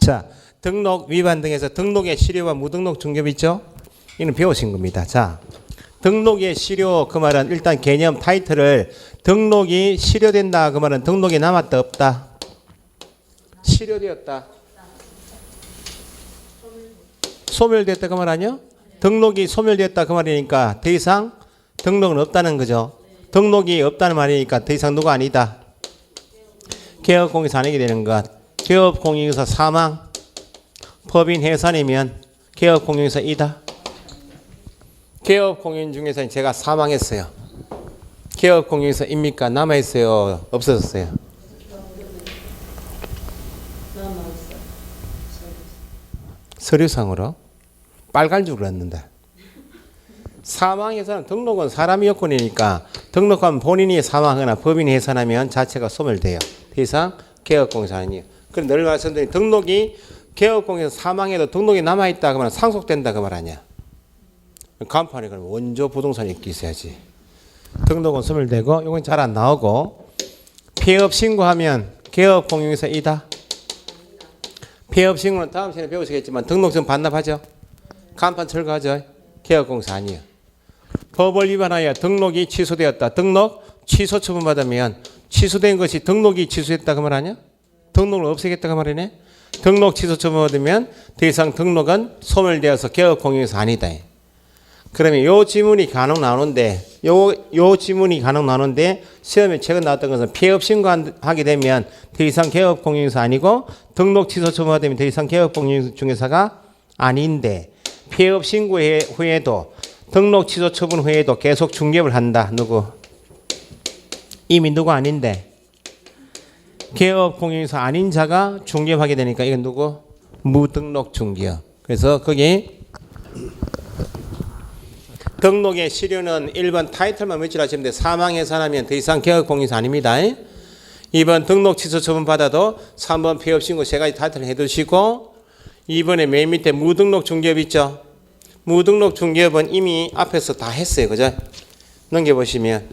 자, 등록 위반 등에서 등록의 실효와 무등록 중개업 있죠? 이는 배우신 겁니다. 자, 등록의 실효 그 말은 일단 개념 타이틀을 등록이 실효된다 그 말은 등록이 남았다 없다? 실효되었다. 소멸됐다 그 말 아니요? 등록이 소멸됐다 그 말이니까 더 이상 등록은 없다는 거죠. 등록이 없다는 말이니까 더 이상 누가 아니다. 개업공인사 아니게 되는 것. 개업공인사 사망 법인 해산이면 개업공인사 이다. 개업공인 중에서 제가 사망했어요. 개업공인사입니까? 남아있어요? 없어졌어요? 서류상으로 빨간 줄 알았는데 사망해서는 등록은 사람이 여건이니까 등록하면 본인이 사망하거나 법인이 해산하면 자체가 소멸돼요. 더 이상 개업공인사 아니에요. 그럼 늘 말씀드린 등록이 개업공인사 사망해도 등록이 남아있다 그러면 상속된다 그 말 아니야. 간판에 그러면 원조 부동산이 있기 있어야지. 등록은 소멸되고 이건 잘 안 나오고 폐업 신고하면 개업공인사 이다. 폐업 신고는 다음 시간에 배우시겠지만 등록증 반납하죠. 간판 철거하죠. 개업공사 아니에요. 법을 위반하여 등록이 취소되었다. 등록 취소 처분받으면 취소된 것이 등록이 취소했다 그 말 아니야? 등록을 없애겠다 그 말이네. 등록 취소 처분받으면 더 이상 등록은 소멸되어서 개업공인사 아니다. 그러면 요 지문이 간혹 나오는데 요 지문이 간혹 나오는데 시험에 최근 나왔던 것은 폐업 신고하게 되면 더 이상 개업공인사 아니고 등록 취소 처분받으면 더 이상 개업공인중개사가 아닌데 폐업 신고 후에도 등록 취소 처분 후에도 계속 중개업을 한다. 누구? 이미 누구 아닌데 개업공인사 아닌 자가 중개업하게 되니까 이건 누구? 무등록 중개업. 그래서 거기 등록의 실효는 1번 타이틀만 며칠 하시면 돼. 사망해산하면 더 이상 개업공인사 아닙니다. 2번 등록 취소 처분 받아도 3번 폐업 신고 세 가지 타이틀을 해두시고 2번에 맨 밑에 무등록 중개업 있죠. 무등록 중개업은 이미 앞에서 다 했어요. 그죠? 넘겨보시면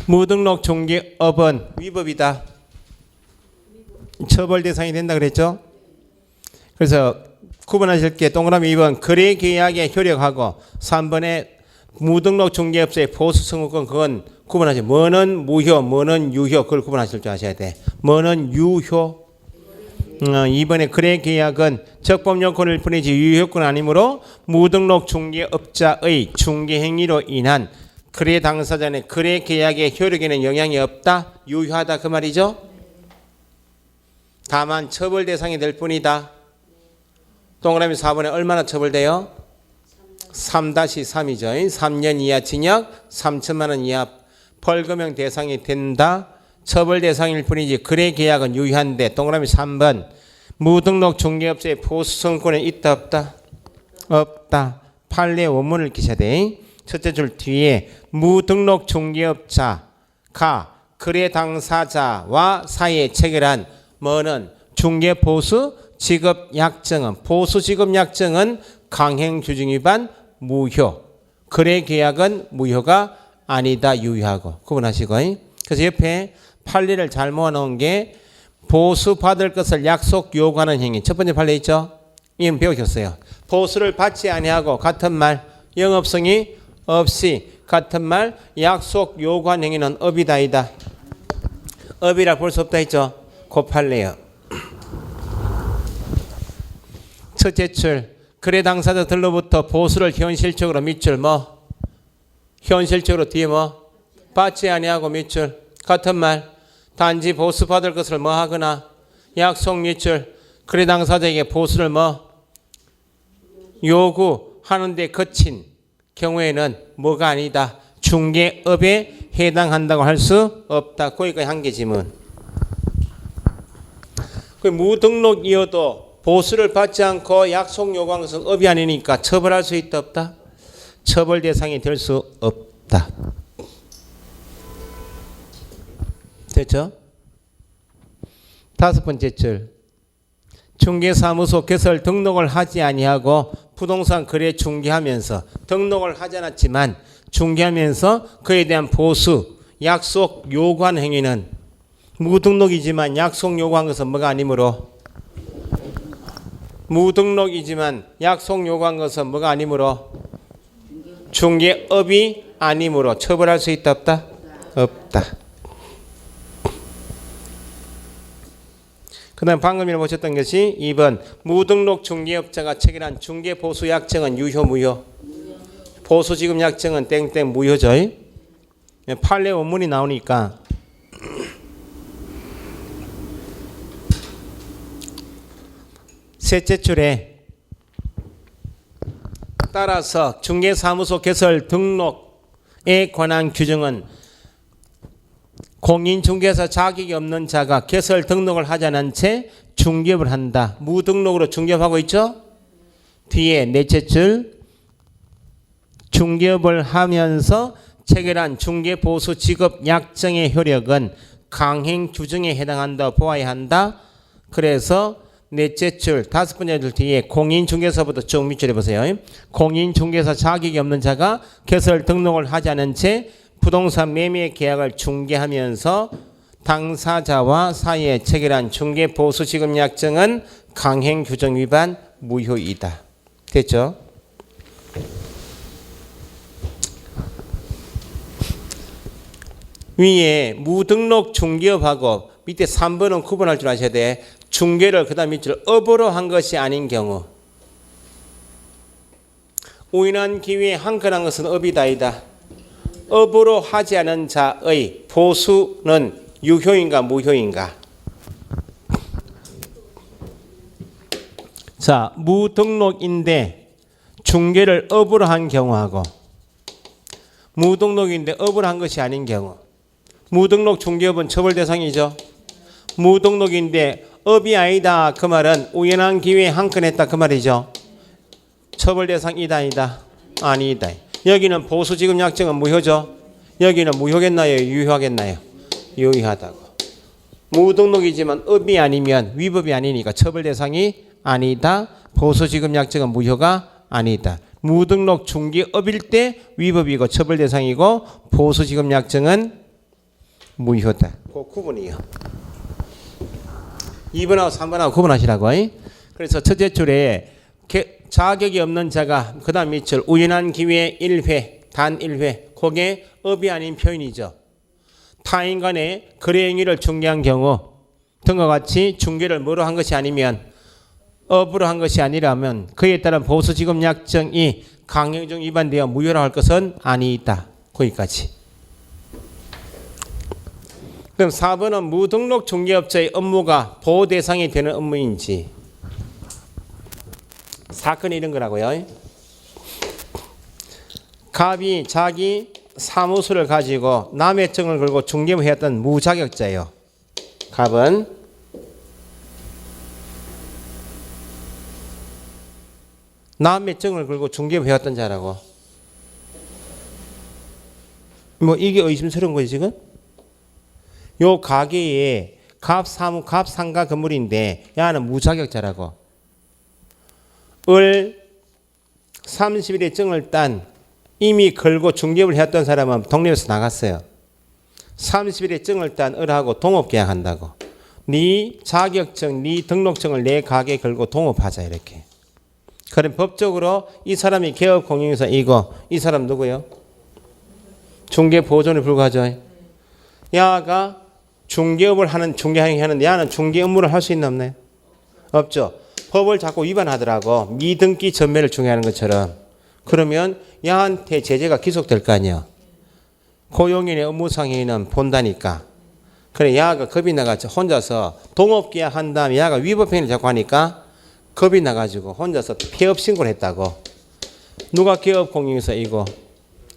무등록 중개업은 위법이다. 처벌 대상이 된다 그랬죠? 그래서 구분하실 게 동그라미 2번 거래계약에 효력하고 3번에 무등록 중개업소의 보수성구권 그건 구분하세요. 뭐는 무효, 뭐는 유효 그걸 구분하실 줄 아셔야 돼. 뭐는 유효. 2번에 거래계약은 적법요건을 뿐이지 유효요건 아니므로 무등록 중개업자의 중개행위로 인한 거래 당사자의 거래계약의 효력에는 영향이 없다. 유효하다 그 말이죠. 다만 처벌 대상이 될 뿐이다. 동그라미 4번에 얼마나 처벌돼요? 3-3이죠. 3년 이하 징역 3천만 원 이하 벌금형 대상이 된다. 처벌 대상일 뿐이지 거래 계약은 유효한데 동그라미 3번 무등록 중개업자의 보수성권에 있다 없다? 없다. 판례 원문을 읽으셔야 돼. 첫째 줄 뒤에 무등록 중개업자가 거래 당사자와 사이에 체결한 뭐는 중개 보수 지급 약정은 보수 지급 약정은 강행 규정 위반 무효. 거래 계약은 무효가 아니다. 유효하고 구분하시고. 그래서 옆에 판례를 잘 모아놓은 게 보수 받을 것을 약속 요구하는 행위. 첫 번째 판례 있죠? 이건 배우셨어요. 보수를 받지 아니하고 같은 말 영업성이 없이 같은 말 약속 요구한 행위는 업이다 아니다. 업이라 볼 수 없다 했죠? 그 판례요. 첫째 줄 거래 당사자들로부터 보수를 현실적으로 밑줄 뭐 현실적으로 뒤에 뭐 받지 아니하고 밑줄 같은 말 단지 보수 받을 것을 뭐 하거나 약속 밑줄 거래 당사자에게 보수를 뭐 요구하는데 거친 경우에는 뭐가 아니다. 중개업에 해당한다고 할 수 없다. 거기까지 한 개 지문. 그 무등록이어도 보수를 받지 않고 약속 요구한 것은 업이 아니니까 처벌할 수 있다 없다? 처벌 대상이 될 수 없다. 됐죠? 다섯 번째 줄 중개사무소 개설 등록을 하지 아니하고 부동산 거래 중개하면서 등록을 하지 않았지만 중개하면서 그에 대한 보수 약속 요구한 행위는 무등록이지만 약속 요구한 것은 뭐가 아니므로 무등록이지만 약속 요구한 것은 뭐가 아니므로 중개업이 아니므로 처벌할 수 있다 없다? 없다. 그 다음 방금 보셨던 것이 2번 무등록 중개업자가 체결한 중개보수약정은 유효 무효? 보수지급약정은 땡땡 무효죠. 판례 원문이 나오니까 셋째 줄에 따라서 중개사무소 개설 등록에 관한 규정은 공인중개사 자격이 없는 자가 개설 등록을 하지 않은 채 중개업을 한다. 무등록으로 중개업하고 있죠? 뒤에 넷째 줄 중개업을 하면서 체결한 중개보수직업약정의 효력은 강행 규정에 해당한다 보아야 한다. 그래서 넷째 줄 다섯 번째 줄 뒤에 공인중개사부터 쭉 밑줄에 보세요. 공인중개사 자격이 없는 자가 개설 등록을 하지 않은 채 부동산 매매 계약을 중개하면서 당사자와 사이에 체결한 중개보수지급약정은 강행 규정 위반 무효이다. 됐죠? 위에 무등록 중개업하고 밑에 3번은 구분할 줄 아셔야 돼. 중개를 그 다음 밑줄 업으로 한 것이 아닌 경우 우연한 기회에 한건한 것은 업이다 아니다. 업으로 하지 않은 자의 보수는 유효인가 무효인가? 자, 무등록인데 중개를 업으로 한 경우하고 무등록인데 업으로 한 것이 아닌 경우 무등록 중개업은 처벌 대상이죠. 무등록인데 업이 아니다 그 말은 우연한 기회에 한 건 했다 그 말이죠. 처벌 대상이다 아니다? 아니다. 여기는 보수지급약정은 무효죠. 여기는 무효겠나요? 유효하겠나요? 유효하다고. 무등록이지만 업이 아니면 위법이 아니니까 처벌 대상이 아니다. 보수지급약정은 무효가 아니다. 무등록 중개업일 때 위법이고 처벌 대상이고 보수지급약정은 무효다. 그 구분이요. 2번하고 3번하고 구분하시라고. 그래서 첫째 줄에 자격이 없는 자가 그 다음 밑줄 우연한 기회 1회 단 1회 그게 업이 아닌 표현이죠. 타인 간의 거래 행위를 중개한 경우 등과 같이 중개를 뭐로 한 것이 아니면 업으로 한 것이 아니라면 그에 따른 보수지급약정이 강행중 위반되어 무효로 할 것은 아니다. 거기까지. 그럼 4번은 무등록 중개업자의 업무가 보호 대상이 되는 업무인지 사건이 이런 거라고요. 갑이 자기 사무소를 가지고 남의 정을 걸고 중개업을 했던 무자격자예요. 갑은 남의 정을 걸고 중개업을 해왔던 자라고. 뭐 이게 의심스러운 거지 지금? 요 가게에 갑 상가 건물인데 야는 무자격자라고. 을 30일에 정을 딴 이미 걸고 중개업을 해왔던 사람은 동네에서 나갔어요. 30일에 정을 딴 을하고 동업계약한다고. 네 자격증, 네 등록증을 내 가게에 걸고 동업하자 이렇게. 그럼 법적으로 이 사람이 개업공인중개사이고 이 사람 누구예요? 중개보존에 불과하죠. 야가 중개업을 하는 중개행위 하는데 야는 중개 업무를 할 수 있나 없나요? 없죠. 법을 자꾸 위반하더라고. 미등기 전매를 중개하는 것처럼. 그러면 야한테 제재가 기속될 거 아니에요. 고용인의 업무상해는 본다니까. 그래 야가 겁이 나가지고 혼자서 동업계약 한 다음에 야가 위법행위를 자꾸 하니까 겁이 나가지고 혼자서 폐업 신고를 했다고. 누가 개업공인중개사이고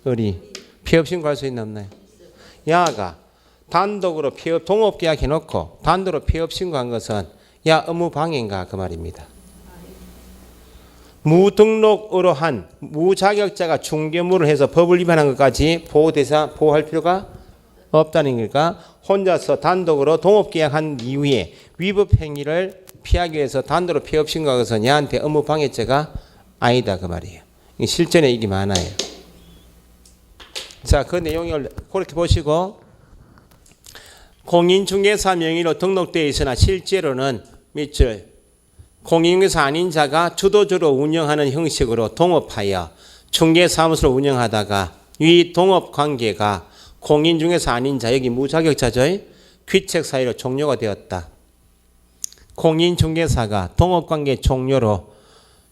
을이 폐업 신고할 수 있나 없나요? 야가 단독으로 폐업 동업계약 해놓고 단독으로 폐업 신고한 것은 야 업무 방해인가 그 말입니다. 무등록으로 한 무자격자가 중개업무를 해서 법을 위반한 것까지 보호할 필요가 없다는 거니까 혼자서 단독으로 동업계약한 이후에 위법행위를 피하기 위해서 단독으로 폐업 신고한 것은 야한테 업무 방해죄가 아니다 그 말이에요. 실전에 일이 많아요. 자, 그 내용을 그렇게 보시고 공인중개사 명의로 등록되어 있으나 실제로는 밑줄 공인중개사 아닌 자가 주도적으로 운영하는 형식으로 동업하여 중개사무소를 운영하다가 위 동업관계가 공인중개사 아닌 자, 여기 무자격자죠. 귀책 사유로 종료가 되었다. 공인중개사가 동업관계 종료로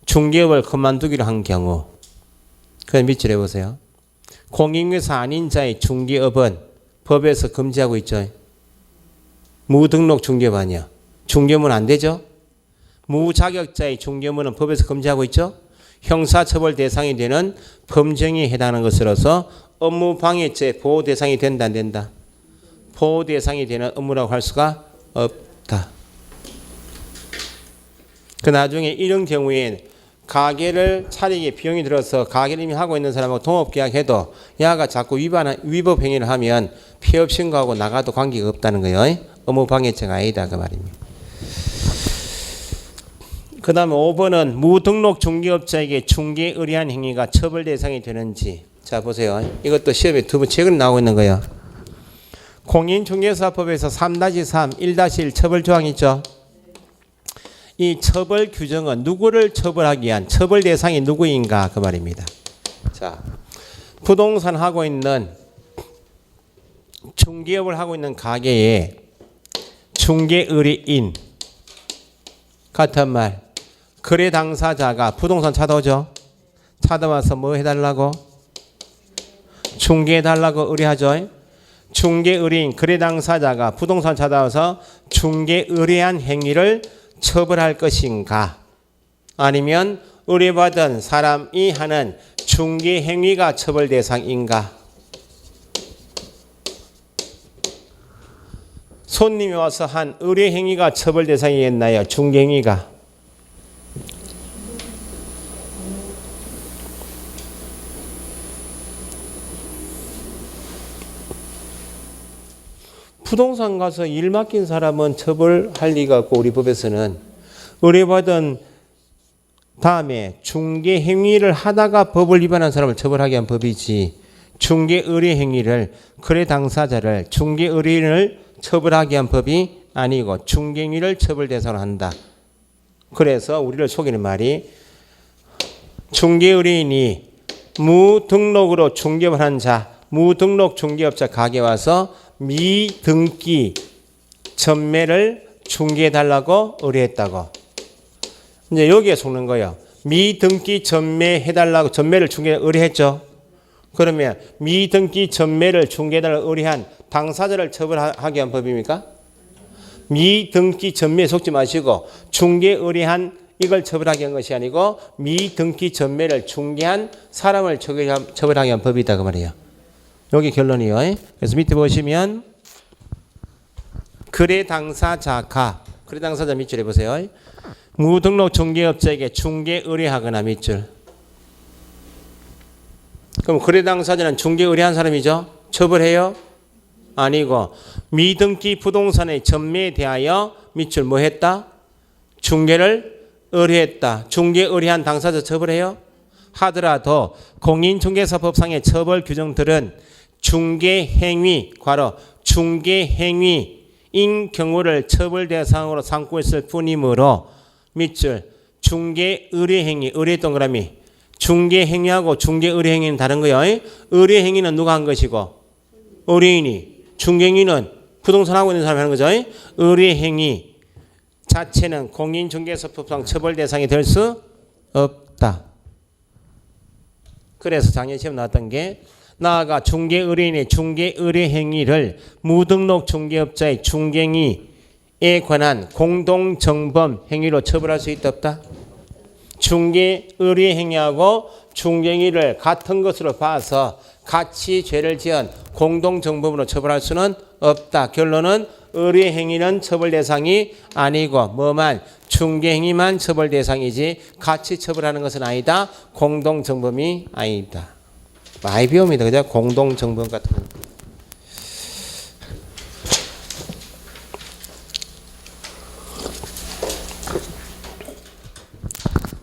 중개업을 그만두기로 한 경우, 그럼 밑줄 해보세요. 공인중개사 아닌 자의 중개업은 법에서 금지하고 있죠. 무등록 중개업 아니야. 중개업은 안 되죠. 무자격자의 중개업은 법에서 금지하고 있죠. 형사처벌 대상이 되는 범죄에 해당하는 것으로서 업무방해죄 보호 대상이 된다 안 된다. 보호 대상이 되는 업무라고 할 수가 없다. 그 나중에 이런 경우엔 가게를 차리기에 비용이 들어서 가게를 이미 하고 있는 사람하고 동업계약해도 야가 자꾸 위법 행위를 하면 폐업 신고하고 나가도 관계가 없다는 거예요. 업무방해죄가 아니다 그 말입니다. 그 다음에 5번은 무등록 중개업자에게 중개 의뢰한 행위가 처벌 대상이 되는지. 자 보세요. 이것도 시험에 두 번 최근에 나오고 있는 거예요. 공인중개사법에서 3-3, 1-1 처벌 조항이 있죠. 이 처벌 규정은 누구를 처벌하기 위한 처벌 대상이 누구인가 그 말입니다. 자, 부동산 하고 있는 중개업을 하고 있는 가게에 중개의뢰인 같은 말 거래 당사자가 부동산 찾아오죠. 찾아와서 뭐 해달라고? 중개해달라고 의뢰하죠. 중개의뢰인 거래 당사자가 부동산 찾아와서 중개의뢰한 행위를 처벌할 것인가? 아니면 의뢰받은 사람이 하는 중개 행위가 처벌 대상인가? 손님이 와서 한 의뢰 행위가 처벌 대상이겠나요? 중개 행위가? 부동산 가서 일 맡긴 사람은 처벌할 리가 없고 우리 법에서는 의뢰받은 다음에 중개 행위를 하다가 법을 위반한 사람을 처벌하게 한 법이지 중개 의뢰 행위를 거래 당사자를 중개 의뢰인을 처벌하게 한 법이 아니고 중개 행위를 처벌 대상으로 한다. 그래서 우리를 속이는 말이 중개 의뢰인이 무등록으로 중개업을 한 자, 무등록 중개업자 가게 와서 미등기 전매를 중개해달라고 의뢰했다고. 이제 여기에 속는 거예요. 미등기 전매해달라고 전매를 중개 의뢰했죠. 그러면 미등기 전매를 중개해달라고 의뢰한 당사자를 처벌하게 한 법입니까? 미등기 전매에 속지 마시고 중개 의뢰한 이걸 처벌하게 한 것이 아니고 미등기 전매를 중개한 사람을 처벌하게 한 법이다 그 말이에요. 여기 결론이요. 그래서 밑에 보시면 거래 당사자가 거래 당사자 밑줄 해보세요. 무등록 중개업자에게 중개 의뢰하거나 밑줄. 그럼 거래 당사자는 중개 의뢰한 사람이죠. 처벌해요? 아니고 미등기 부동산의 전매에 대하여 밑줄 뭐 했다? 중개를 의뢰했다. 중개 의뢰한 당사자 처벌해요? 하더라도 공인중개사법상의 처벌 규정들은 중개행위, 괄호 중개행위인 경우를 처벌 대상으로 삼고 있을 뿐이므로 밑줄 중개의뢰행위, 의뢰 동그라미 중개행위하고 중개의뢰행위는 다른 거예요. 의뢰행위는 누가 한 것이고 의뢰인이, 중개행위는 부동산 하고 있는 사람이 하는 거죠. 의뢰행위 자체는 공인중개사법상 처벌 대상이 될 수 없다. 그래서 작년 시험 나왔던 게 나아가 중개의뢰인의 중개의뢰행위를 무등록 중개업자의 중개행위에 관한 공동정범 행위로 처벌할 수 있다 없다? 중개의뢰행위하고 중개행위를 같은 것으로 봐서 같이 죄를 지은 공동정범으로 처벌할 수는 없다. 결론은 의뢰행위는 처벌 대상이 아니고 뭐만 중개행위만 처벌 대상이지 같이 처벌하는 것은 아니다. 공동정범이 아니다. 많이 배웁니다. 그죠? 공동정범 같은 거.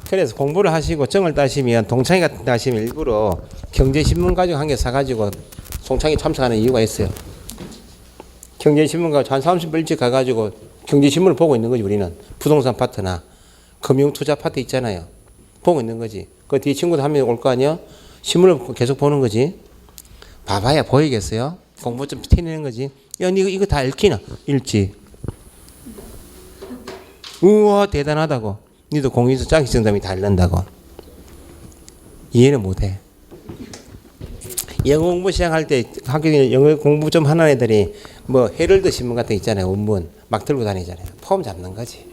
그래서 공부를 하시고 정을 따시면 동창회 같은 데 하시면 일부러 경제신문 가지고 한 개 사가지고 동창회 참석하는 이유가 있어요. 경제신문가 한 30분 일찍 가가지고 경제신문을 보고 있는 거지. 우리는 부동산 파트나 금융투자 파트 있잖아요. 보고 있는 거지. 그 뒤에 친구들 한 명 올 거 아니야? 신문을 계속 보는 거지. 봐봐야 보이겠어요? 공부 좀 티내는 거지. 야, 이거 다 읽기나? 읽지. 우와, 대단하다고. 니도 공인서 짝이 정답이 다 읽는다고. 이해는 못해. 영어 공부 시작할 때 학교에 영어 공부 좀 하는 애들이 뭐 헤럴드 신문 같은 거 있잖아요. 원문 막 들고 다니잖아요. 폼 잡는 거지.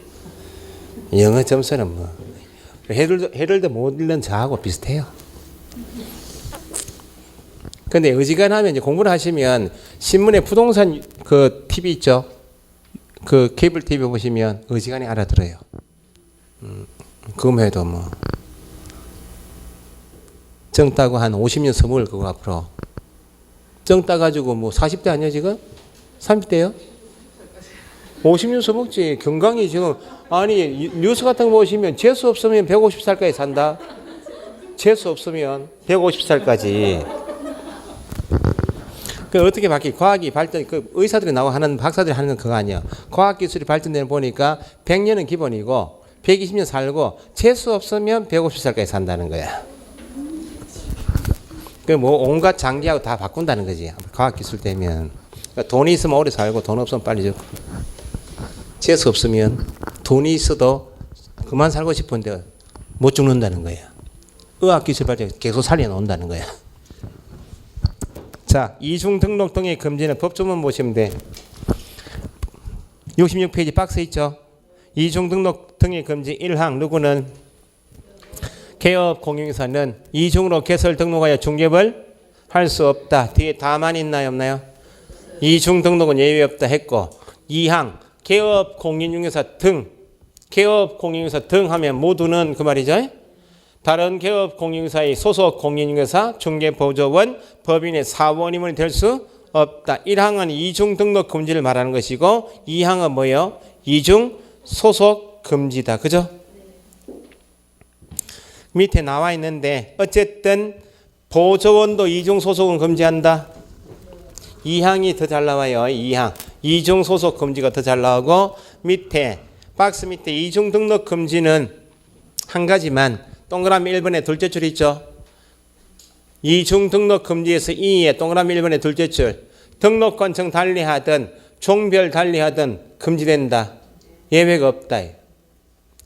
영어 점수는 뭐 헤럴드 못 읽는 저하고 비슷해요. 근데 어지간하면 이제 공부를 하시면 신문에 부동산 그 TV 있죠. 그 케이블 TV 보시면 어지간히 알아들어요. 그거만 해도 뭐 정 따고 한 50년 서물 그거 앞으로 정 따가지고 뭐 40대 아니야 지금? 30대요? 50년 서먹지. 건강이 지금 아니 뉴스 같은 거 보시면 재수 없으면 150살까지 산다. 재수 없으면 150살까지. 그 어떻게 바뀌? 과학이 발전, 그 의사들이 나와 하는 박사들이 하는 건 그거 아니야. 과학 기술이 발전되는 보니까 100년은 기본이고 120년 살고 재수 없으면 150살까지 산다는 거야. 그 뭐 온갖 장기하고 다 바꾼다는 거지. 과학 기술 되면. 그러니까 돈이 있으면 오래 살고 돈 없으면 빨리 죽고. 재수 없으면 돈이 있어도 그만 살고 싶은데 못 죽는다는 거야. 의학 기술 발전 계속 살려놓는다는 거야. 자, 이중 등록 등의 금지는 법조문 보시면 돼. 66페이지 박스 있죠. 이중 등록 등의 금지 1항 누구는 개업 공인중개사는 이중으로 개설 등록하여 중개업을 할 수 없다. 뒤에 다만 있나요 없나요? 이중 등록은 예외 없다 했고 2항 개업 공인중개사 등 개업 공인중개사 등 하면 모두는 그 말이죠. 다른 개업 공인중개사의 소속 공인중개사 중개보조원 법인의 사원임원이 될 수 없다. 1항은 이중 등록 금지를 말하는 것이고 2항은 뭐예요? 이중 소속 금지다. 그죠? 밑에 나와 있는데 어쨌든 보조원도 이중 소속은 금지한다. 2항이 더 잘 나와요. 2항 이중 소속 금지가 더 잘 나오고 밑에 박스 밑에 이중 등록 금지는 한 가지만 동그라미 1번에 둘째 줄 있죠. 이중 등록 금지에서 2에 동그라미 1번에 둘째 줄 등록권청 달리하든 종별 달리하든 금지된다. 예외가 없다.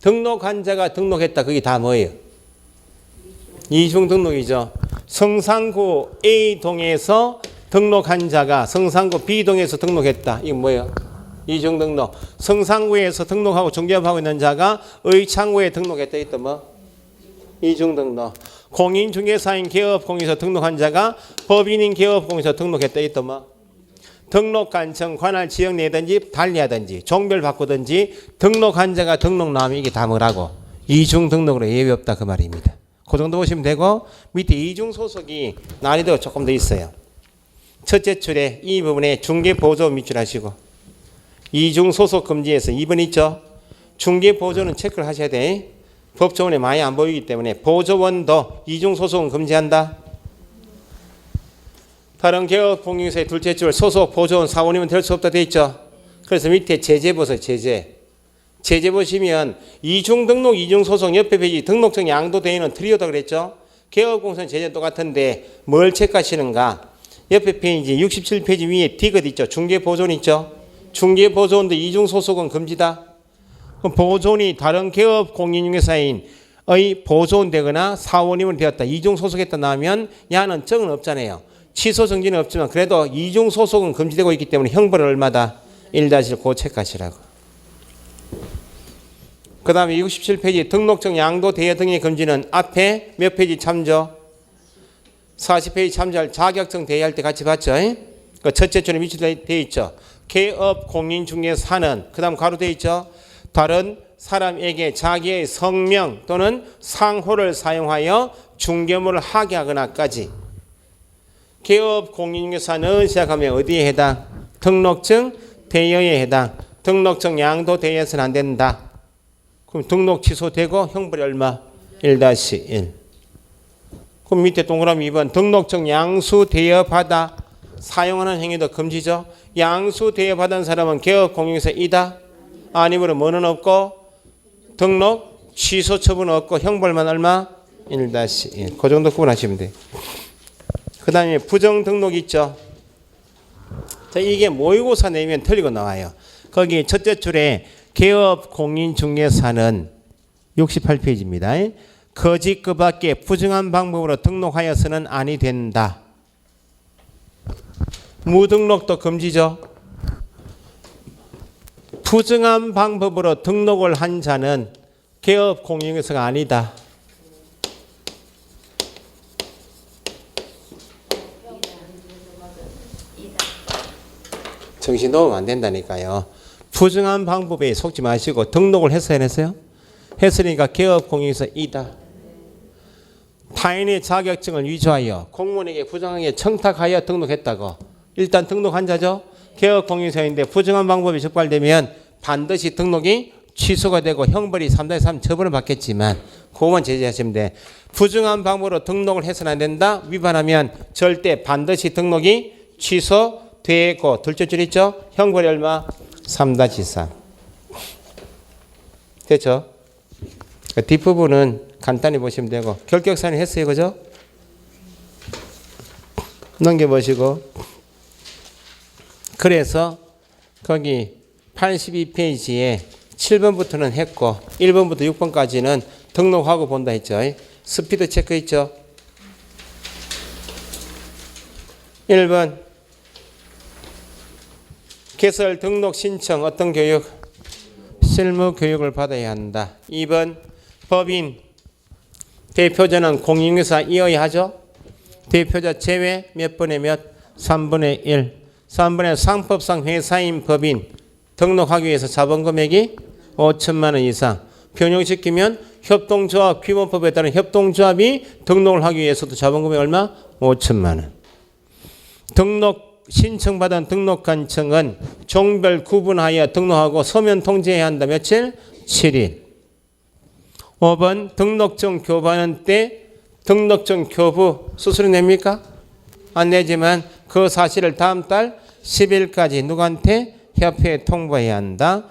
등록한 자가 등록했다. 그게 다 뭐예요? 이중 등록이죠. 성산구 A동에서 등록한 자가 성산구 B동에서 등록했다. 이게 뭐예요? 이중 등록. 성산구에서 등록하고 중개업하고 있는 자가 의창구에 등록했다. 이또 뭐? 이중 등록. 공인중개사인 개업공에서 등록한 자가 법인인 개업공에서 등록했다. 이또 뭐? 등록관청 관할 지역 내든지 달리하든지 종별 바꾸든지 등록한 자가 등록 나오면 이게 다 뭐라고? 이중 등록으로 예외 없다 그 말입니다. 그 정도 보시면 되고 밑에 이중 소속이 난이도가 조금 더 있어요. 첫째 줄에 이 부분에 중개보조 밑줄 하시고 이중 소속 금지에서 2번 있죠. 중개보조는 체크를 하셔야 돼. 법조문에 많이 안 보이기 때문에 보조원도 이중 소속은 금지한다. 다른 개업 공인중개사의 둘째 줄 소속 보조원 사원이면 될 수 없다 돼 있죠. 그래서 밑에 제재 보세요. 제재 보시면 이중 등록, 이중 소속 옆에 페이지 등록증 양도대행은 트리오다 그랬죠. 개업공사는 제재 똑같은데 뭘 체크하시는가? 옆에 페이지 67페이지 위에 디귿 있죠. 중개보조원 있죠. 중개보조원도 이중 소속은 금지다. 그럼 보조원이 다른 개업 공인중개사인의 보조원 되거나 사원임을 되었다. 이중 소속했다 나오면 야는 정은 없잖아요. 취소 정지는 없지만 그래도 이중 소속은 금지되고 있기 때문에 형벌은 얼마다? 1-1 고 체크하시라고. 그 다음에 67페이지 등록증 양도 대여 등의 금지는 앞에 몇 페이지 참조? 40페이지 참조할 자격증 대여할 때 같이 봤죠? 그 첫째 줄에 밑줄에 되어 있죠. 개업 공인중개사는 그 다음 가로 되어 있죠. 다른 사람에게 자기의 성명 또는 상호를 사용하여 중개물을 하게 하거나까지. 개업 공인중개사는 시작하면 어디에 해당? 등록증 대여에 해당. 등록증 양도 대여해서는 안 된다. 그럼 등록 취소되고 형벌이 얼마? 1-1. 그럼 밑에 동그라미 2번 등록증 양수 대여받아 사용하는 행위도 금지죠. 양수 대여받은 사람은 개업 공유에서 이다. 아니면 뭐는 없고 등록 취소 처분 없고 형벌만 얼마? 1-1. 그 정도 구분하시면 돼요. 그 다음에 부정 등록 있죠. 자, 이게 모의고사 내면 틀리고 나와요. 거기 첫째 줄에 개업 공인중개사는 68페이지입니다. 거짓 그 밖에 부정한 방법으로 등록하여서는 아니 된다. 무등록도 금지죠. 부정한 방법으로 등록을 한 자는 개업 공인중개사가 아니다. 정신 놓으면 안 된다니까요. 부정한 방법에 속지 마시고 등록을 했어야 했어요? 했으니까 개업 공인중개사 이다. 타인의 자격증을 위조하여 공무원에게 부정하게 청탁하여 등록했다고. 일단 등록한 자죠. 개업 공인중개사인데 부정한 방법이 적발되면 반드시 등록이 취소가 되고 형벌이 3-3 처분을 받겠지만 그것만 제재하시면 돼. 부정한 방법으로 등록을 해서는 안 된다. 위반하면 절대 반드시 등록이 취소되고 둘째 줄 있죠. 형벌이 얼마? 3-3. 됐죠? 뒷부분은 간단히 보시면 되고 결격사는 했어요. 그죠? 넘겨보시고 그래서 거기 82페이지에 7번부터는 했고 1번부터 6번까지는 등록하고 본다 했죠. 스피드 체크 있죠. 1번 개설 등록 신청 어떤 교육? 실무 교육을 받아야 한다. 2번 법인 대표자는 공인중개사이어야 하죠. 대표자 제외 몇 번에 몇? 3분의 1. 3분의 상법상 회사인 법인 등록하기 위해서 자본 금액이 5천만 원 이상. 변형시키면 협동조합 규모법에 따른 협동조합이 등록을 하기 위해서도 자본 금액 얼마? 5천만 원. 등록 신청받은 등록관청은 종별 구분하여 등록하고 서면 통지해야 한다. 며칠? 7일. 5번 등록증 교부하는 때 등록증 교부 수수료 냅니까? 안 내지만 그 사실을 다음 달 10일까지 누구한테? 협회에 통보해야 한다.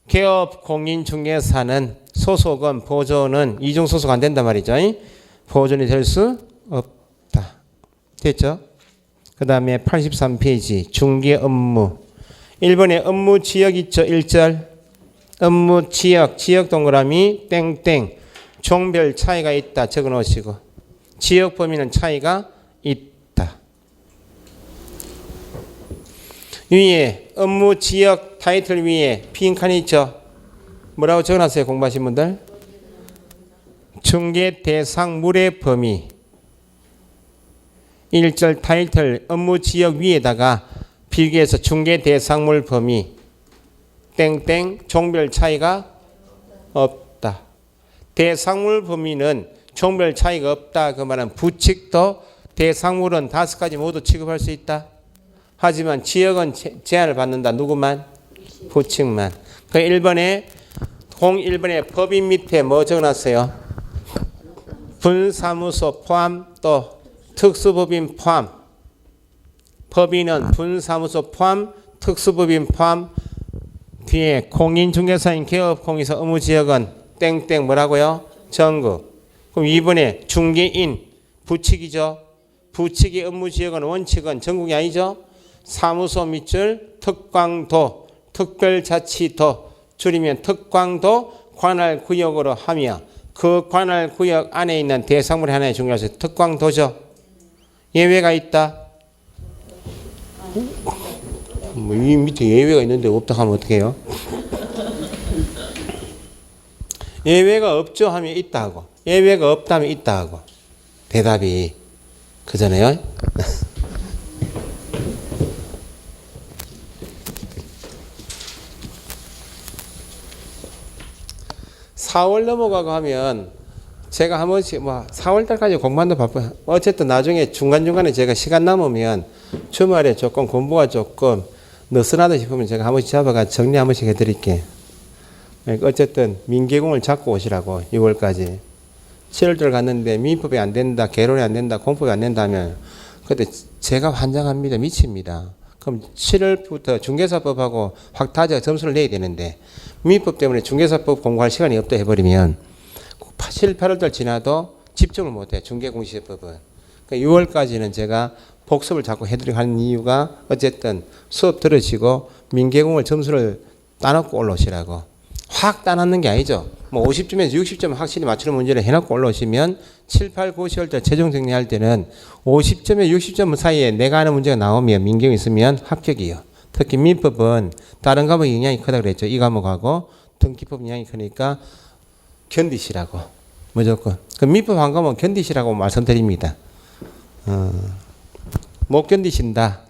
개업 공인중개사는 소속은 보존은 이중 소속 안 된단 말이죠. 보존이 될 수 없다. 됐죠? 그 다음에 83페이지 중개 업무 1번에 업무 지역 있죠. 1절 업무 지역 동그라미 땡땡 종별 차이가 있다 적어 놓으시고 지역 범위는 차이가 있다. 위에 업무 지역 타이틀 위에 빈 칸이 있죠. 뭐라고 적어놨어요? 공부하신 분들 중개 대상물의 범위 1절 타이틀 업무 지역 위에다가 비교해서 중개 대상물 범위 땡땡 종별 차이가 없다. 대상물 범위는 종별 차이가 없다. 그 말은 부칙도 대상물은 5가지 모두 취급할 수 있다. 하지만 지역은 제한을 받는다. 누구만? 부칙만. 그 1번에 01번에 법인 밑에 뭐 적어놨어요? 분사무소 포함 또 특수법인 포함. 법인은 분사무소 포함 특수법인 포함 뒤에 공인중개사인 개업공인사 의무지역은 땡땡 뭐라고요? 전국. 그럼 2번에 중개인 부칙이죠. 부칙의 의무지역은 원칙은 전국이 아니죠. 사무소 밑줄 특광도 특별자치도 줄이면 특광도 관할구역으로 하며 그 관할구역 안에 있는 대상물이 하나의 중요해서 특광도죠. 예외가 있다. 뭐 이 밑에 예외가 있는데 없다 하면 어떻게 해요? 예외가 없죠 하면 있다 하고 예외가 없다면 있다 하고 대답이 그잖아요. 4월 넘어가고 하면 제가 한 번씩 뭐 4월달까지 공부한다 바빠요. 어쨌든 나중에 중간중간에 제가 시간 남으면 주말에 조금 공부가 조금 느슨하다 싶으면 제가 한 번씩 잡아가 정리 한 번씩 해드릴게요. 어쨌든 민계공을 잡고 오시라고 6월까지. 7월달 갔는데 민법이 안 된다, 개론이 안 된다, 공법이 안 된다면 근데 제가 환장합니다. 미칩니다. 그럼 7월부터 중개사법하고 확 다져 점수를 내야 되는데 민법 때문에 중개사법 공부할 시간이 없다 해버리면 7, 8월달 지나도 집중을 못해. 중개공시제법은. 그러니까 6월까지는 제가 복습을 자꾸 해드리고 하는 이유가 어쨌든 수업 들으시고 민계공을 점수를 따놓고 올라오시라고. 확 따놓는 게 아니죠. 뭐 50점에서 60점 확실히 맞추는 문제를 해놓고 올라오시면 7, 8, 9, 10월 때 최종 정리할 때는 50점에 60점 사이에 내가 하는 문제가 나오면 민경이 있으면 합격이에요. 특히 민법은 다른 과목에 영향이 크다고 그랬죠. 이 과목하고 등기법 영향이 크니까 견디시라고. 무조건. 그 민법 한 과목 견디시라고 말씀드립니다. 못 견디신다.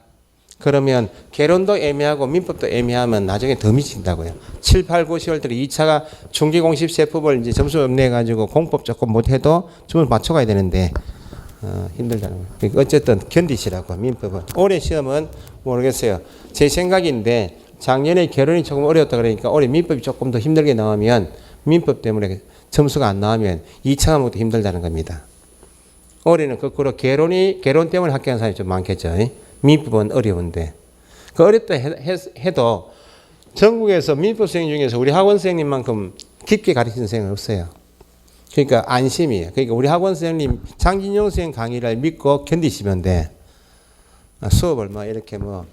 그러면 개론도 애매하고 민법도 애매하면 나중에 더 미친다고요. 7, 8, 9, 10월 들에 2차가 중개공시세법을 이제 점수 내가지고 공법 조금 못해도 점을 맞춰가야 되는데 힘들다는 거예요. 그러니까 어쨌든 견디시라고 민법은. 올해 시험은 모르겠어요. 제 생각인데 작년에 개론이 조금 어려웠다 그러니까 올해 민법이 조금 더 힘들게 나오면 민법 때문에 점수가 안 나오면 2차 과목도 힘들다는 겁니다. 올해는 거꾸로 개론 때문에 합격한 사람이 좀 많겠죠. 민법은 어려운데. 그 어렵다 해도 전국에서 민법 선생님 중에서 우리 학원 선생님만큼 깊게 가르치는 선생님은 없어요. 그러니까 안심이에요. 그러니까 우리 학원 선생님 장진영 선생님 강의를 믿고 견디시면 돼. 수업을 뭐 이렇게 뭐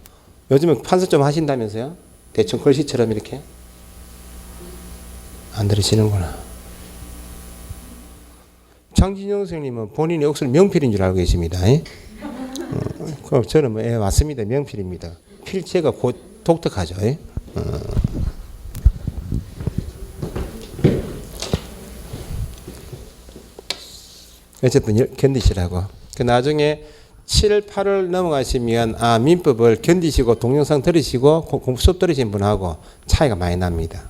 요즘은 판서 좀 하신다면서요? 대충 글씨처럼 이렇게? 안 들으시는구나. 장진영 선생님은 본인의 억수를 명필인 줄 알고 계십니다. 그럼 저는 뭐 맞습니다. 명필입니다. 필체가 곧 독특하죠. 어쨌든 견디시라고. 그 나중에 7, 8월 넘어가시면 민법을 견디시고 동영상 들으시고 수업 들으신 분하고 차이가 많이 납니다.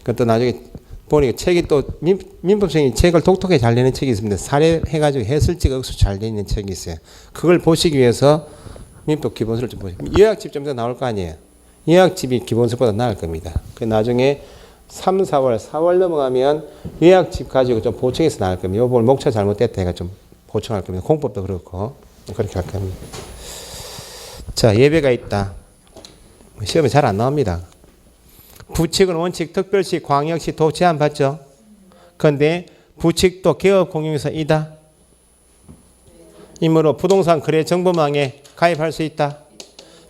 그것도 나중에 보니까 책이 또 민법생이 책을 독특하게 잘 내는 책이 있습니다. 사례해가지고 해설지가 억수 잘 돼 있는 책이 있어요. 그걸 보시기 위해서 민법 기본서를 좀 보세요. 요약집 좀 더 나올 거 아니에요. 요약집이 기본서보다 나을 겁니다. 그 나중에 3, 4월 넘어가면 요약집 가지고 좀 보충해서 나올 겁니다. 요번 목차 잘못됐다 해가 좀 보충할 겁니다. 공법도 그렇고 그렇게 할 겁니다. 자, 예배가 있다. 시험에 잘 안 나옵니다. 부칙은 원칙, 특별시, 광역시, 도 제한 받죠. 그런데 부칙도 개업 공용에서 이다. 이므로 부동산 거래 정보망에 가입할 수 있다.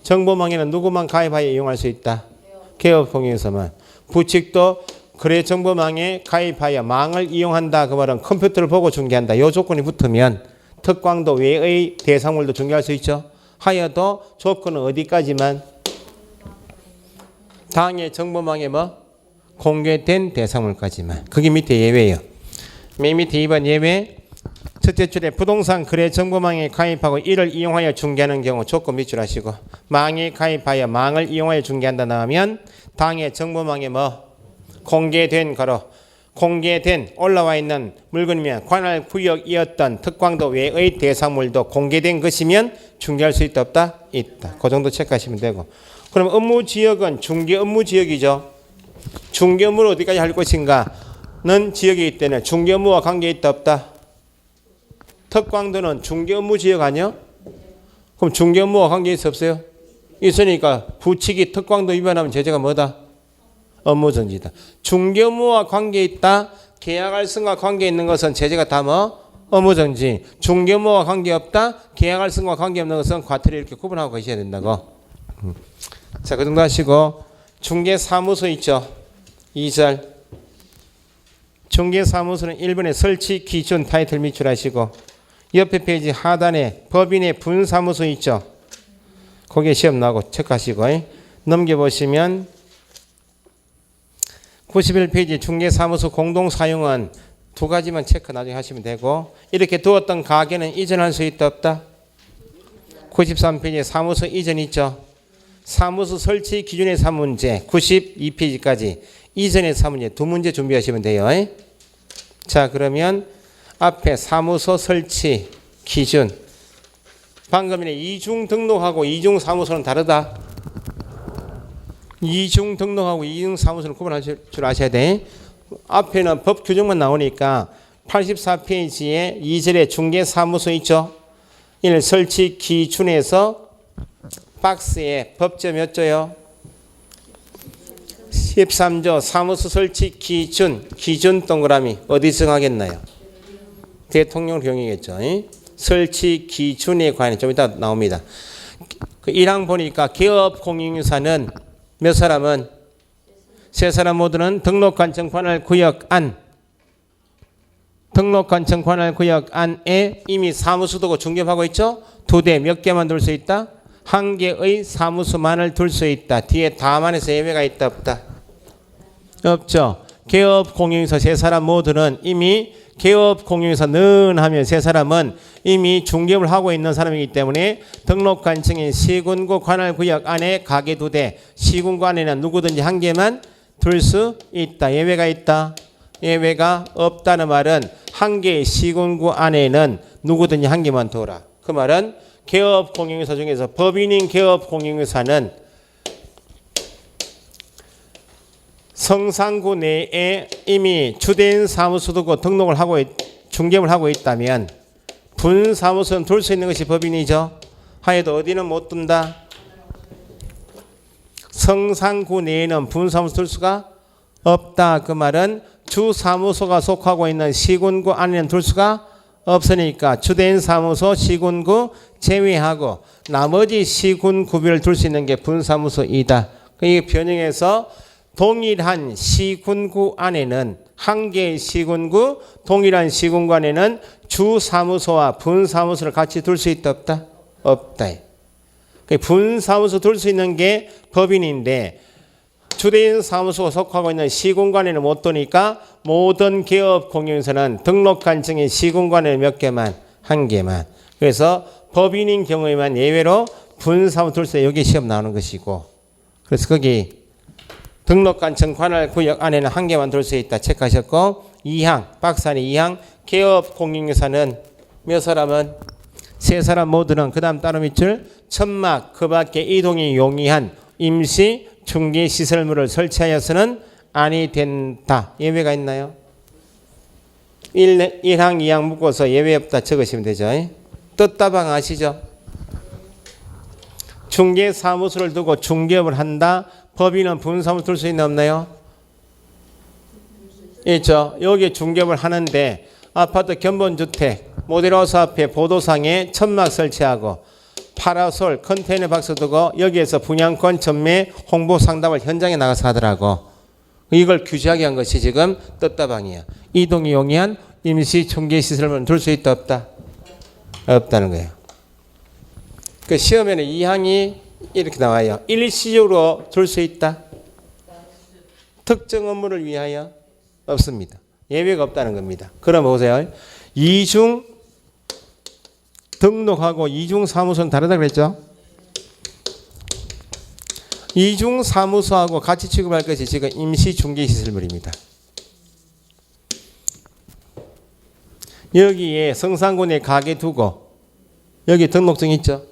정보망에는 누구만 가입하여 이용할 수 있다. 개업 공용에서만. 부칙도 거래 정보망에 가입하여 망을 이용한다. 그 말은 컴퓨터를 보고 중개한다. 이 조건이 붙으면 특광도 외의 대상물도 중개할 수 있죠. 하여도 조건은 어디까지만? 당의 정보망에 공개된 대상물까지만. 그게 밑에 예외예요. 맨 밑에 2번 예외. 첫째 줄에 부동산 거래 정보망에 가입하고 이를 이용하여 중개하는 경우 조건 밑줄하시고 망에 가입하여 망을 이용하여 중개한다 나오면 당의 정보망에 공개된 거로 공개된 올라와 있는 물건이면 관할 구역이었던 특광도 외의 대상물도 공개된 것이면 중개할 수 있다 없다? 있다. 그 정도 체크하시면 되고. 그럼 업무 지역은 중개 업무 지역이죠. 중개 업무를 어디까지 할 것인가는 지역이기 때문에 중개 업무와 관계 있다 없다? 특광도는 중개 업무 지역 아니요? 그럼 중개 업무와 관계 있어 없어요? 있으니까 부칙이 특광도 위반하면 제재가 뭐다? 업무정지다. 중개 업무와 관계 있다. 계약할성과 관계 있는 것은 제재가 다 업무정지. 중개 업무와 관계 없다. 계약할성과 관계 없는 것은 과태료 이렇게 구분하고 가셔야 된다고. 자, 그 정도 하시고 중개사무소 있죠. 2절. 중개사무소는 1번에 설치 기준 타이틀 밑줄하시고 옆에 페이지 하단에 법인의 분사무소 있죠. 거기에 시험 나오고 체크하시고 넘겨보시면 91페이지 중개사무소 공동사용은 두 가지만 체크 나중에 하시면 되고 이렇게 두었던 가게는 이전할 수 있다 없다? 93페이지에 사무소 이전 있죠. 사무소 설치 기준의 3문제 92페이지까지 이전의 3문제 2문제 준비하시면 돼요. 자, 그러면 앞에 사무소 설치 기준 방금 전에 이중 등록하고 이중 사무소는 다르다. 이중 등록하고 이중 사무소를 구분할 줄 아셔야 돼. 앞에는 법 규정만 나오니까 84페이지에 2절에 중개사무소 있죠. 1. 설치 기준에서 박스에 법제 몇 조요? 13조. 사무소 설치 기준. 기준 동그라미 어디 정하겠나요? 대통령령이겠죠. 설치 기준에 관해 좀 이따 나옵니다. 그 1항 보니까 기업 공인인사는 몇 사람은? 세 사람 모두는 등록관청 관할 구역 안. 등록관청 관할 구역 안에 이미 사무소도 중개하고 있죠. 2대 몇 개만 둘 수 있다? 1개의 사무소만을 둘 수 있다. 뒤에 다만에서 예외가 있다 없다? 없죠. 개업 공인인사 세 사람 모두는 이미 개업 공인인사 는 하면 세 사람은 이미 중개업을 하고 있는 사람이기 때문에 등록관청인 시군구 관할구역 안에 가게 2대, 시군구 안에는 누구든지 1개만 둘 수 있다. 예외가 있다? 예외가 없다는 말은 1개의 시군구 안에는 누구든지 1개만 둬라. 그 말은 개업 공인인사 중에서 법인인 개업 공인인사는 성산구 내에 이미 주된 사무소도 등록을 하고 중개업을 하고 있다면 분사무소는 둘 수 있는 것이 법인이죠. 하여도 어디는 못 둔다? 성산구 내에는 분사무소 둘 수가 없다. 그 말은 주사무소가 속하고 있는 시군구 안에는 둘 수가 없으니까 주된 사무소 시군구 제외하고 나머지 시군구별을 둘 수 있는 게 분사무소이다. 이게 변형해서 동일한 시군구 안에는 1개의 시군구, 동일한 시군구 안에는 주사무소와 분사무소를 같이 둘 수 있다 없다? 없다. 분사무소 둘 수 있는 게 법인인데 주된 사무소가 속하고 있는 시군구 안에는 못 두니까 모든 개업 공인인사는 등록관청인 시군구 안에 몇 개만? 1개만. 그래서 법인인 경우에만 예외로 분사무소 둘 수 있다. 여기 시험 나오는 것이고 그래서 거기 등록관청 관할구역 안에는 1개만 둘 수 있다. 체크하셨고 2항 박스 안에 2항 개업 공인인사는 몇 사람은? 세 사람 모두는 그 다음 따로 밑줄 천막 그 밖에 이동이 용이한 임시 중개시설물을 설치하여서는 아니 된다. 예외가 있나요? 1항 2항 묶어서 예외 없다 적으시면 되죠. 뜻다방 아시죠? 중개사무소를 두고 중개업을 한다. 법인은 분사무소 둘 수 있나 없나요? 있죠. 여기 중개업을 하는데 아파트 견본주택 모델하우스 앞에 보도상에 천막 설치하고 파라솔 컨테이너 박스 두고 여기에서 분양권 전매 홍보 상담을 현장에 나가서 하더라고. 이걸 규제하게 한 것이 지금 뜻다방이야. 이동이 용이한 임시 중개시설물은 둘 수 있다 없다? 없다는 거예요. 그 시험에는 2항이 이렇게 나와요. 일시적으로 둘 수 있다. 특정 업무를 위하여 없습니다. 예외가 없다는 겁니다. 그럼 보세요. 이중 등록하고 이중 사무소는 다르다 그랬죠? 이중 사무소하고 같이 취급할 것이 지금 임시 중개시설물입니다. 여기에 성산군에 가게 두고 여기 등록증 있죠?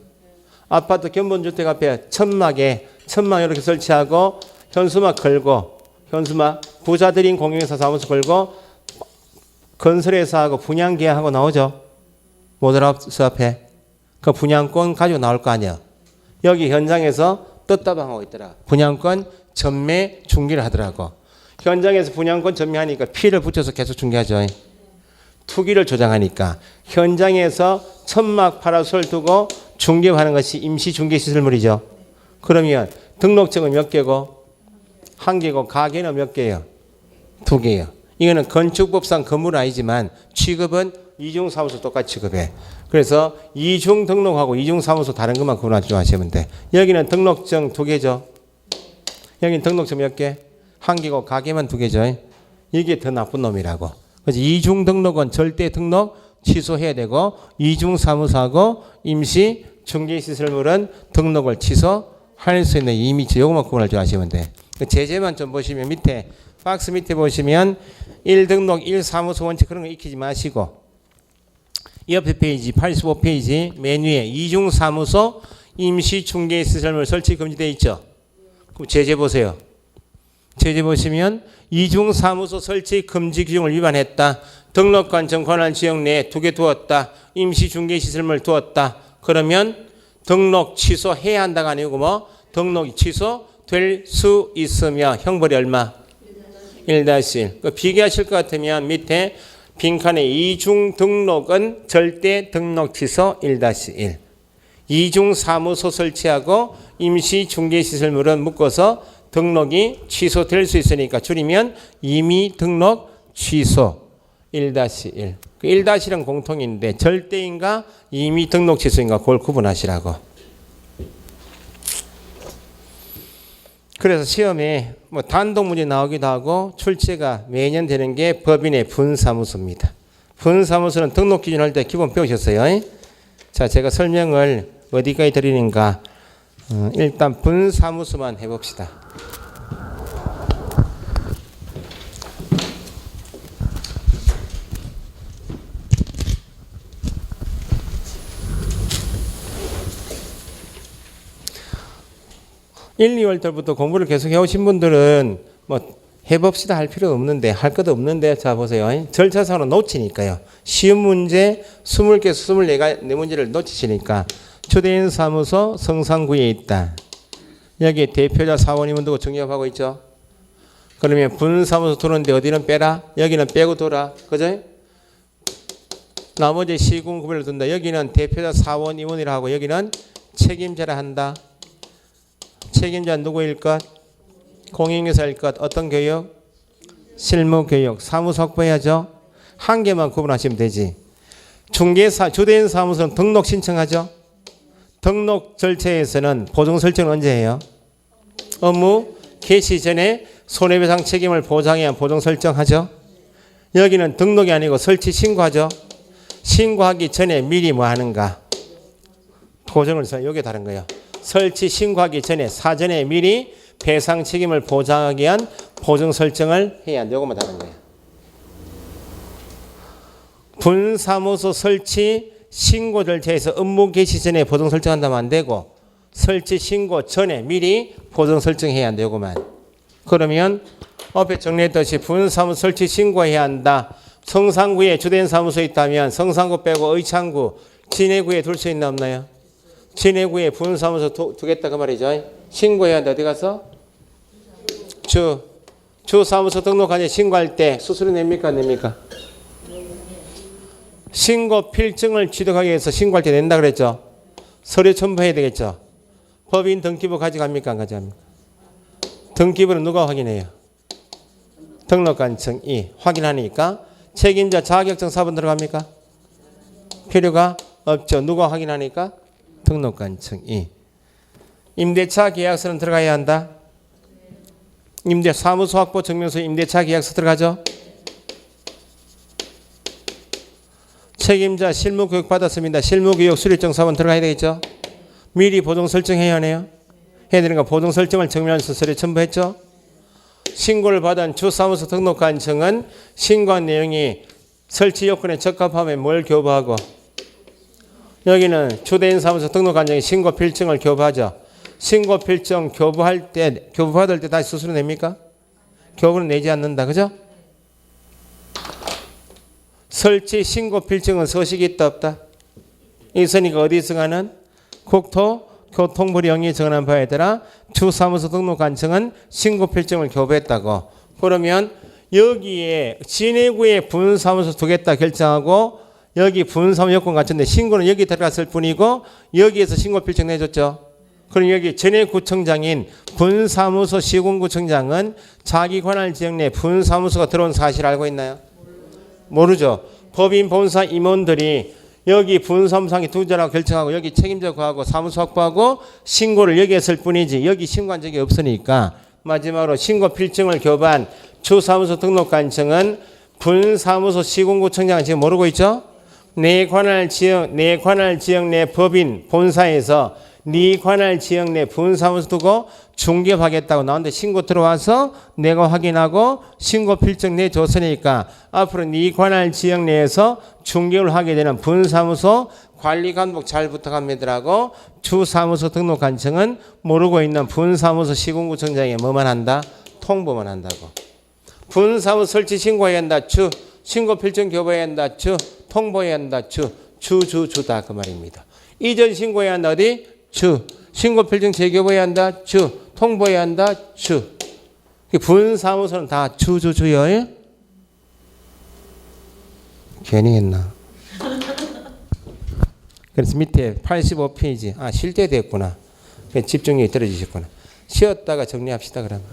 아파트 견본주택 앞에 천막 이렇게 설치하고 현수막 걸고 현수막 부자들인 공유회사 사무소 걸고 건설회사하고 분양계약하고 나오죠. 모델하우스 앞에 그 분양권 가지고 나올 거 아니야. 여기 현장에서 뜻다방하고 있더라. 분양권 전매 중개를 하더라고. 현장에서 분양권 전매하니까 피를 붙여서 계속 중개하죠. 투기를 조장하니까 현장에서 천막 파라솔 두고 중개하는 것이 임시 중개시설물이죠. 그러면 등록증은 몇 개고? 1개고 가게는 몇 개예요? 2개예요. 이거는 건축법상 건물은 아니지만 취급은 이중사무소 똑같이 취급해. 그래서 이중 등록하고 이중사무소 다른 것만 구분하지 마시면 돼. 여기는 등록증 2개죠. 여기는 등록증 몇 개? 1개고 가게만 2개죠. 이게 더 나쁜 놈이라고. 그래서 이중 등록은 절대 등록 취소해야 되고 이중사무소하고 임시 중개시설물은 등록을 취소할 수 있는 이미지 요것만 구분할 줄 아시면 돼. 제재만 좀 보시면 밑에 박스 밑에 보시면 1등록 1사무소 원칙 그런 거 익히지 마시고 옆에 페이지 85페이지 메뉴에 이중사무소 임시중개시설물 설치 금지되어 있죠. 그럼 제재 보세요. 제재 보시면 이중사무소 설치 금지 규정을 위반했다. 등록관청 관할 지역 내에 2개 두었다. 임시중개시설물 두었다. 그러면 등록 취소해야 한다가 아니고 뭐 등록이 취소될 수 있으며 형벌이 얼마? 1-1. 그 비교하실 것 같으면 밑에 빈칸에 이중 등록은 절대 등록 취소 1-1. 이중 사무소 설치하고 임시 중개시설물은 묶어서 등록이 취소될 수 있으니까 줄이면 임의 등록 취소 1-1. 그 1-1은 공통인데 절대인가 임의 등록 취소인가 그걸 구분하시라고. 그래서 시험에 뭐 단독 문제 나오기도 하고 출제가 매년 되는 게 법인의 분사무소입니다. 분사무소는 등록 기준 할 때 기본 배우셨어요. 자, 제가 설명을 어디까지 드리는가. 일단 분사무소만 해봅시다. (1, 2월달부터) 공부를 계속 해오신 분들은 뭐 해봅시다 할 필요 없는데 할 것도 없는데 자 보세요. 절차상으로 놓치니까요. 쉬운 문제 20개 24문제를 놓치시니까 초대인 사무소 성산구에 있다. 여기 대표자 사원임은 두고 정리하고 있죠. 그러면 분사무소 두는데 어디는 빼라? 여기는 빼고 둬라. 그죠? 나머지 시군 구별을 둔다. 여기는 대표자 사원 임원이라 하고 여기는 책임자라 한다. 책임자 누구일 것? 공인중개사일 것. 어떤 교육? 실무교육. 사무소 확보해야죠. 한 개만 구분하시면 되지. 중개사 주된 사무소는 등록 신청하죠. 등록 절차에서는 보증 설정은 언제 해요? 업무 개시 전에 손해배상 책임을 보장해야 한 보증 설정하죠. 여기는 등록이 아니고 설치 신고하죠. 신고하기 전에 미리 뭐 하는가? 보증을 써. 이게 다른 거예요. 설치 신고하기 전에 사전에 미리 배상 책임을 보장하기 위한 보증 설정을 해야 한다. 이것만 다른 거예요. 분사무소 설치 신고 절차에서 업무 개시 전에 보증 설정한다면 안 되고 설치 신고 전에 미리 보증 설정해야 한다. 이것만. 그러면 앞에 정리했듯이 분사무소 설치 신고해야 한다. 성산구에 주된 사무소 있다면 성산구 빼고 의창구, 진해구에 둘 수 있나 없나요? 진해구에 분사무소 두겠다 그 말이죠. 신고해야 한다. 어디 가서? 주사무소 등록하니 신고할 때 수수료 냅니까 안 냅니까? 신고 필증을 취득하기 위해서 신고할 때 낸다 그랬죠. 서류 첨부해야 되겠죠. 법인 등기부 가져갑니까 안 가져갑니까? 등기부는 누가 확인해요? 등록관청이 확인하니까 책임자 자격증 사본 들어갑니까? 필요가 없죠. 누가 확인하니까? 등록관청이. 임대차 계약서는 들어가야 한다. 임대 사무소 확보 증명서 임대차 계약서 들어가죠. 책임자 실무교육 받았습니다. 실무교육 수료증 사본 들어가야 되겠죠. 미리 보증 설정해야 하네요. 해야 되는 거 보증 설정을 증명해서 서류 첨부했죠. 신고를 받은 주사무소 등록관청은 신고한 내용이 설치 요건에 적합하면 뭘 교부하고 여기는 주된 사무소 등록관청이 신고 필증을 교부하죠. 신고 필증 교부할 때 교부받을 때 다시 수수료 냅니까? 교부는 내지 않는다. 그죠? 설치 신고 필증은 서식이 있다 없다? 있으니까 어디서 가는? 국토교통부령이 정한 바에 따라 주사무소 등록관청은 신고 필증을 교부했다고. 그러면 여기에 진해구에 분사무소 두겠다 결정하고 여기 분사무소 요건 갖췄는데 신고는 여기 들어갔을 뿐이고 여기에서 신고 필증 내줬죠. 그럼 여기 진해구청장인 분사무소 시군구청장은 자기 관할 지역 내 분사무소가 들어온 사실 알고 있나요? 모르죠. 법인 본사 임원들이 여기 분사무소에 두자라고 결정하고 여기 책임자 구하고 사무소 확보하고 신고를 여기 했을 뿐이지 여기 신고한 적이 없으니까 마지막으로 신고 필증을 교부한 주사무소 등록관청은 분사무소 시군구청장은 지금 모르고 있죠? 내 관할 지역 내 법인 본사에서 네 관할 지역 내 분사무소 두고 중개하겠다고 나오는데 신고 들어와서 내가 확인하고 신고 필증 내줬으니까 앞으로 네 관할 지역 내에서 중개를 하게 되는 분사무소 관리감독 잘 부탁합니다라고 주사무소 등록관청은 모르고 있는 분사무소 시군구청장에 뭐만 한다? 통보만 한다고. 분사무소 설치 신고해야 한다. 신고 필증 교부해야 한다. 통보해야 한다. 주다 그 말입니다. 이전 신고해야 한다. 어디? 주. 신고 필증 제기해야 한다. 주. 통보해야 한다. 주. 분사무소는 다 주요. 괜히 했나? 그래서 밑에 85페이지. 쉴 때 됐구나. 집중력이 떨어지셨구나. 쉬었다가 정리합시다 그러면.